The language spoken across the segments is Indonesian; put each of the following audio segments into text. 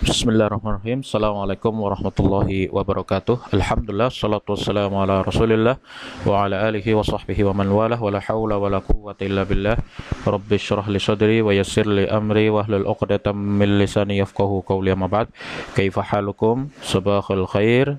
Bismillahirrahmanirrahim. Assalamualaikum warahmatullahi wabarakatuh. Alhamdulillah, salatu wassalamu ala rasulillah wa ala alihi wa sahbihi wa man walah, wa la hawla wa la quwwata illa billah. Rabbi syrah li sadri wa yassir li amri wa hlul uqdatam min lisani yafqahu qawli, amma ba'd. Kaifa halukum? Sabahul khair.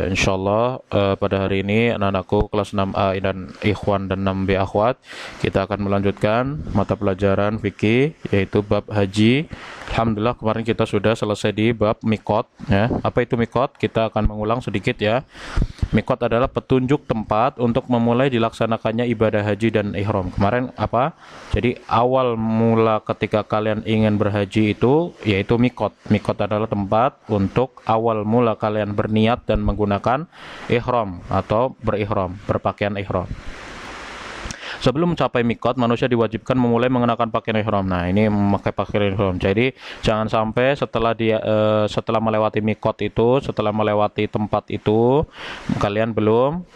Insyaallah pada hari ini anak-anakku kelas 6A dan ikhwan dan 6B akhwat, kita akan melanjutkan mata pelajaran fikih yaitu bab haji. Alhamdulillah kemarin kita sudah selesai di bab mikot ya. Apa itu mikot? Kita akan mengulang sedikit ya. Mikot adalah petunjuk tempat untuk memulai dilaksanakannya ibadah haji dan ihram. Kemarin apa? Jadi awal mula ketika kalian ingin berhaji itu yaitu mikot. Mikot adalah tempat untuk awal mula kalian berniat dan menggunakan ihram atau berihram, berpakaian ihram. Sebelum mencapai mikot, manusia diwajibkan memulai mengenakan pakaian ihram. Nah, ini memakai pakaian ihram. Jadi, jangan sampai setelah melewati mikot itu, setelah melewati tempat itu, kalian belum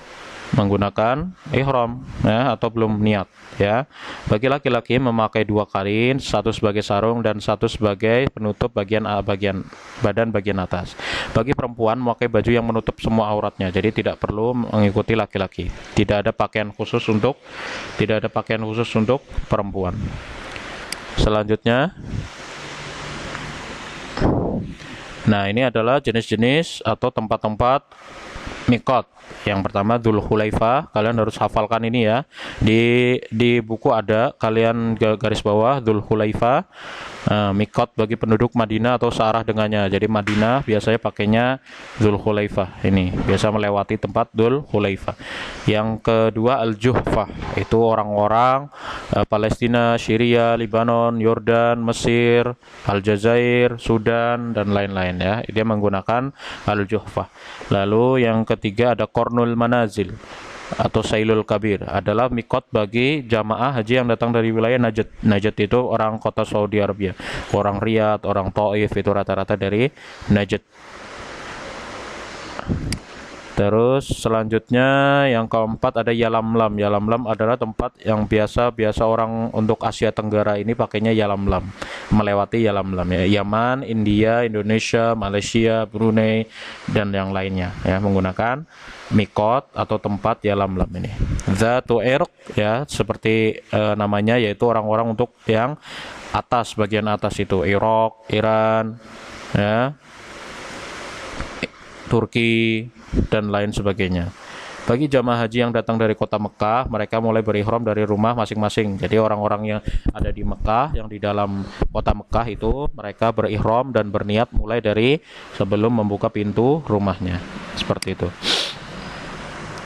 menggunakan ihram ya, atau belum niat ya. Bagi laki-laki memakai 2 kain, satu sebagai sarung dan satu sebagai penutup bagian badan bagian atas. Bagi perempuan memakai baju yang menutup semua auratnya. Jadi tidak perlu mengikuti laki-laki. Tidak ada pakaian khusus untuk perempuan. Selanjutnya, nah ini adalah jenis-jenis atau tempat-tempat mikot. Yang pertama Dzul Hulaifah, kalian harus hafalkan ini ya. Di buku ada, kalian garis bawah Dzul Hulaifah. Mikot bagi penduduk Madinah atau searah dengannya. Jadi Madinah biasanya pakainya Dzul Hulaifah. Ini biasa melewati tempat Dzul Hulaifah. Yang kedua Al-Juhfah, itu orang-orang Palestina, Syria, Lebanon, Yordan, Mesir, Aljazair, Sudan dan lain-lain ya. Dia menggunakan Al-Juhfah. Lalu yang ketiga ada Qarnul Manazil atau Sailul Kabir, adalah mikot bagi jamaah haji yang datang dari wilayah Najd. Najd itu orang kota Saudi Arabia, orang Riyadh, orang Taif, itu rata-rata dari Najd. Terus selanjutnya yang keempat ada Yalamlam. Yalamlam adalah tempat yang biasa orang untuk Asia Tenggara ini pakainya Yalamlam, melewati Yalamlam ya. Yaman, India, Indonesia, Malaysia, Brunei dan yang lainnya ya menggunakan mikot atau tempat Yalamlam ini. Dzatu Irq ya, seperti namanya, yaitu orang-orang untuk yang atas, bagian atas itu Irak, Iran ya, Turki dan lain sebagainya. Bagi jamaah haji yang datang dari kota Mekah, mereka mulai berihram dari rumah masing-masing. Jadi orang-orang yang ada di Mekah, yang di dalam kota Mekah itu, mereka berihram dan berniat mulai dari sebelum membuka pintu rumahnya. Seperti itu.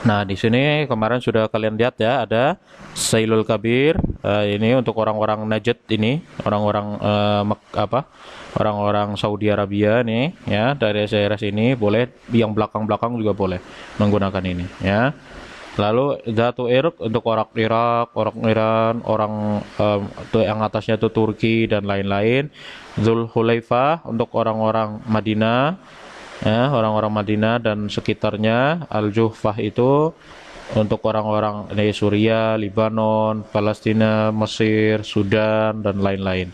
Nah, di sini kemarin sudah kalian lihat ya, ada Sailul Kabir. Ini untuk orang-orang Najd ini, orang-orang orang-orang Saudi Arabia nih ya, dari daerah sini boleh, yang belakang-belakang juga boleh menggunakan ini ya. Lalu Dzatu Irq untuk orang Irak, orang Iran, orang yang atasnya itu Turki dan lain-lain. Dzul Hulaifah untuk orang-orang Madinah ya, orang-orang Madinah dan sekitarnya. Al-Juhfah itu untuk orang-orang dari Suriah, Lebanon, Palestina, Mesir, Sudan dan lain-lain.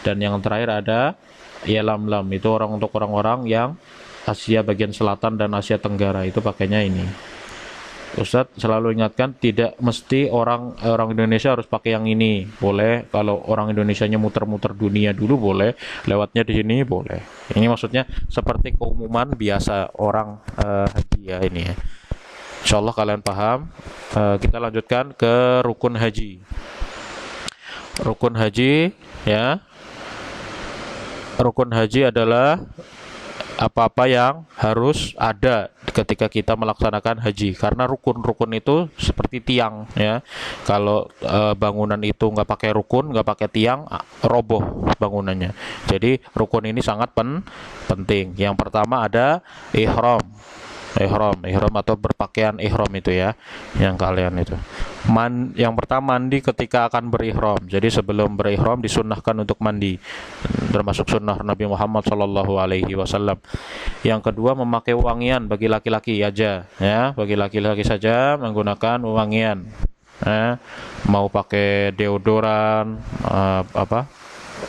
Dan yang terakhir ada Yalamlam, itu untuk orang-orang yang Asia bagian selatan dan Asia Tenggara, itu pakainya ini. Ustadz selalu ingatkan, tidak mesti orang Indonesia harus pakai yang ini. Boleh kalau orang Indonesianya muter-muter dunia dulu boleh, lewatnya di sini boleh. Ini maksudnya seperti keumuman biasa orang haji ya ini ya. Insyaallah kalian paham. Kita lanjutkan ke rukun haji. Rukun haji ya. Rukun haji adalah apa-apa yang harus ada ketika kita melaksanakan haji, karena rukun-rukun itu seperti tiang ya. Kalau bangunan itu nggak pakai rukun, nggak pakai tiang, roboh bangunannya. Jadi rukun ini sangat penting. Yang pertama ada ihram atau berpakaian ihram itu ya, yang kalian itu. Yang pertama mandi ketika akan berihram. Jadi sebelum berihram disunnahkan untuk mandi, termasuk sunnah Nabi Muhammad SAW. Yang kedua memakai wangian bagi laki-laki aja ya, bagi laki-laki saja menggunakan wangian. Mau pakai deodoran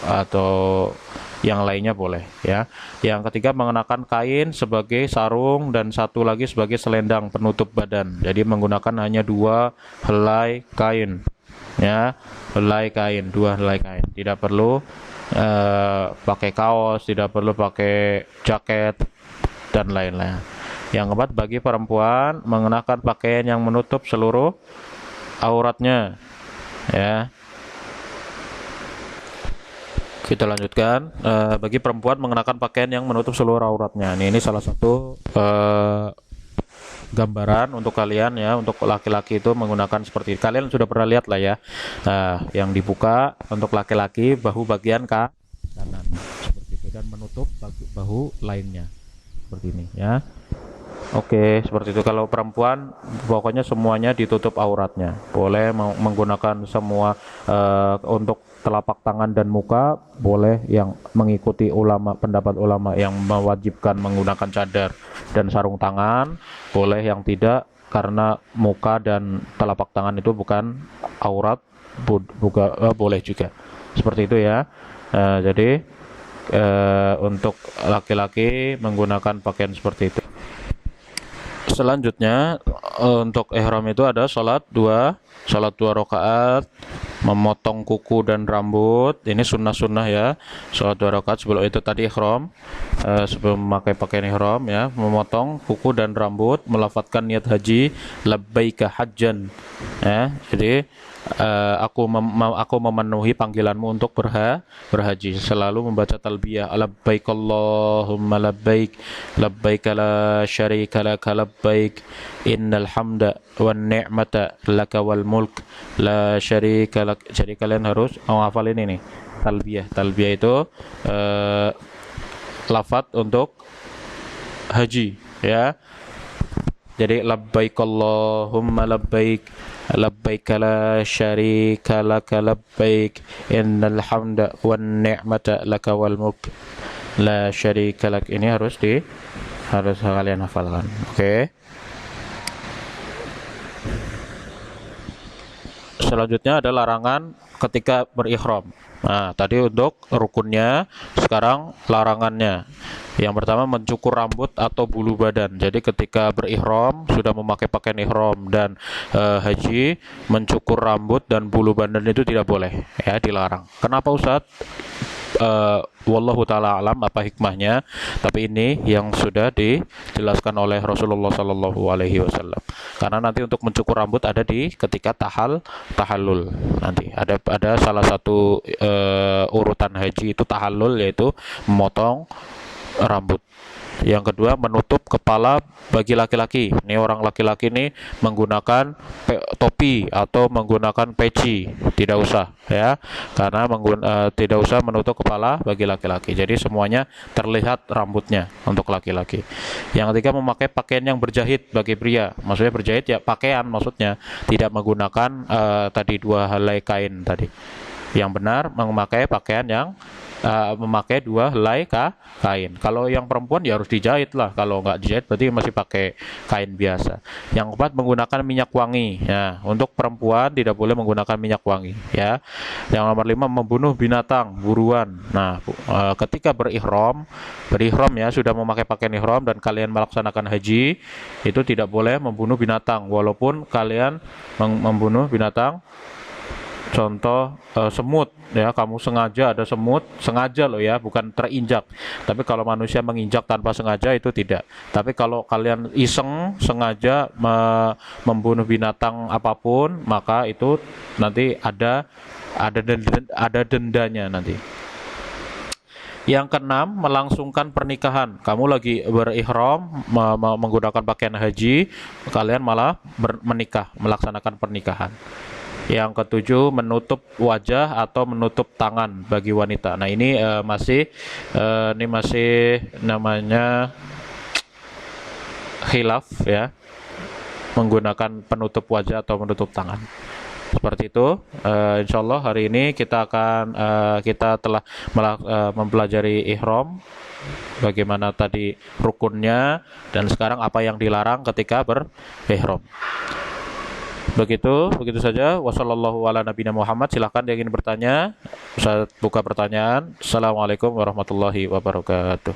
atau yang lainnya boleh ya. Yang ketiga, mengenakan kain sebagai sarung dan satu lagi sebagai selendang penutup badan. Jadi menggunakan hanya dua helai kain ya, dua helai kain. Tidak perlu pakai kaos, tidak perlu pakai jaket dan lain-lain. Yang keempat, bagi perempuan mengenakan pakaian yang menutup seluruh auratnya ya. Kita lanjutkan. Bagi perempuan mengenakan pakaian yang menutup seluruh auratnya. Ini salah satu gambaran untuk kalian ya. Untuk laki-laki itu menggunakan seperti ini. Kalian sudah pernah lihat lah ya. Yang dibuka untuk laki-laki bahu bagian kanan seperti itu, dan menutup bahu lainnya seperti ini ya. Oke, seperti itu. Kalau perempuan pokoknya semuanya ditutup auratnya. Boleh menggunakan semua untuk telapak tangan dan muka, boleh yang mengikuti pendapat ulama yang mewajibkan menggunakan cadar dan sarung tangan, boleh yang tidak, karena muka dan telapak tangan itu bukan aurat, boleh juga. Seperti itu ya. Jadi untuk laki-laki menggunakan pakaian seperti itu. Selanjutnya untuk ihram itu ada salat dua rakaat, memotong kuku dan rambut. Ini sunnah ya. Salat 2 rakaat sebelum itu tadi ihram, sebelum memakai pakaian ihram ya, memotong kuku dan rambut, melafadzkan niat haji, labbaika hajjan ya. Jadi aku memenuhi panggilanmu untuk berhaji, selalu membaca talbiyah, labbaik Allahumma labbaik, labbaik la syarika lak labbaik, innal hamda wan ni'mata laka wal mulk la syarika lak. Jadi kalian harus menghafal ini nih, talbiyah itu lafaz untuk haji ya. Jadi labbaik Allahumma labbaik, labbaik la syarika laka labbaik, innal hamda wan ni'mata laka wal mulk la syarika lak. Ini harus kalian hafalkan. Oke. Selanjutnya ada larangan ketika berihram. Nah, tadi untuk rukunnya, sekarang larangannya. Yang pertama, mencukur rambut atau bulu badan. Jadi ketika berihram, sudah memakai pakaian ihram dan haji, mencukur rambut dan bulu badan itu tidak boleh ya, dilarang. Kenapa Ustaz? Wallahu ta'ala alam apa hikmahnya, tapi ini yang sudah dijelaskan oleh Rasulullah Sallallahu Alaihi Wasallam. Karena nanti untuk mencukur rambut ada di ketika tahallul. Nanti ada salah satu urutan haji itu tahallul, yaitu memotong rambut. Yang kedua, menutup kepala bagi laki-laki. Ini orang laki-laki ini menggunakan topi atau menggunakan peci, tidak usah ya, karena tidak usah menutup kepala bagi laki-laki. Jadi semuanya terlihat rambutnya untuk laki-laki. Yang ketiga, memakai pakaian yang berjahit bagi pria. Maksudnya berjahit ya pakaian, maksudnya tidak menggunakan tadi dua helai kain tadi. Yang benar memakai pakaian yang memakai dua helai kain. Kalau yang perempuan ya harus dijahit lah. Kalau nggak dijahit berarti masih pakai kain biasa. Yang keempat, menggunakan minyak wangi. Ya, untuk perempuan tidak boleh menggunakan minyak wangi. Ya. Yang nomor 5, membunuh binatang buruan. Nah, ketika berihram ya, sudah memakai pakaian ihram dan kalian melaksanakan haji, itu tidak boleh membunuh binatang. Walaupun kalian membunuh binatang, contoh semut ya, kamu sengaja ada semut, sengaja loh ya, bukan terinjak. Tapi kalau manusia menginjak tanpa sengaja itu tidak. Tapi kalau kalian iseng sengaja membunuh binatang apapun, maka itu nanti ada dendanya nanti. Yang keenam, melangsungkan pernikahan. Kamu lagi berihram menggunakan pakaian haji, kalian malah menikah, melaksanakan pernikahan. Yang ketujuh, menutup wajah atau menutup tangan bagi wanita. Nah, ini masih namanya khilaf ya, menggunakan penutup wajah atau menutup tangan. Seperti itu. Insyaallah hari ini kita telah mempelajari ihram, bagaimana tadi rukunnya, dan sekarang apa yang dilarang ketika berihram. Begitu saja. Wassallallahu ala nabiyina Muhammad. Silahkan yang ingin bertanya. Saya buka pertanyaan. Assalamualaikum warahmatullahi wabarakatuh.